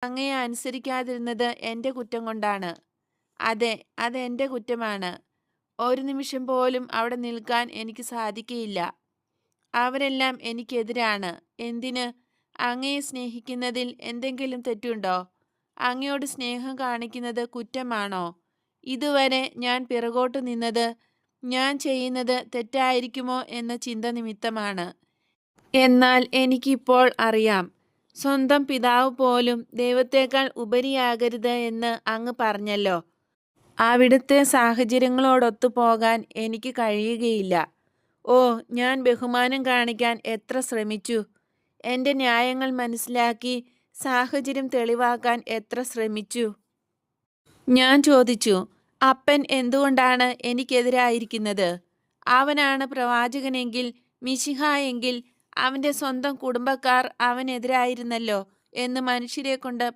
അങ്ങയെ അനുസരിക്കാതിരുന്നത് എൻ്റെ കുറ്റം കൊണ്ടാണ്. അതെ, അതെൻ്റെ കുറ്റമാണ്. ഒരു നിമിഷം പോലും അവിടെ നിൽക്കാൻ എനിക്ക് സാധിക്കയില്ല. അവരെല്ലാം എനിക്കെതിരാണ്. എന്തിന്? അങ്ങയെ സ്നേഹിക്കുന്നതിൽ എന്തെങ്കിലും തെറ്റുണ്ടോ? അങ്ങയോട് സ്നേഹം കാണിക്കുന്നത് കുറ്റമാണോ? ഇതുവരെ ഞാൻ പിറകോട്ട് നിന്നത് ഞാൻ ചെയ്യുന്നത് തെറ്റായിരിക്കുമോ എന്ന ചിന്ത നിമിത്തമാണ്. എന്നാൽ എനിക്കിപ്പോൾ അറിയാം, സ്വന്തം പിതാവ് പോലും ദൈവത്തേക്കാൾ ഉപരിയാകരുത് എന്ന് അങ്ങ് പറഞ്ഞല്ലോ. അവിടുത്തെ സാഹചര്യങ്ങളോടൊത്തു പോകാൻ എനിക്ക് കഴിയുകയില്ല. ഓ, ഞാൻ ബഹുമാനം കാണിക്കാൻ എത്ര ശ്രമിച്ചു! എൻ്റെ ന്യായങ്ങൾ മനസ്സിലാക്കി സാഹചര്യം തെളിവാക്കാൻ എത്ര ശ്രമിച്ചു! ഞാൻ ചോദിച്ചു, അപ്പൻ എന്തുകൊണ്ടാണ് എനിക്കെതിരായിരിക്കുന്നത്? അവനാണ് പ്രവാചകനെങ്കിൽ, മിശിഹായെങ്കിൽ അവൻ്റെ സ്വന്തം കുടുംബക്കാർ അവനെതിരായിരുന്നല്ലോ എന്ന് മനുഷ്യരെ കൊണ്ട്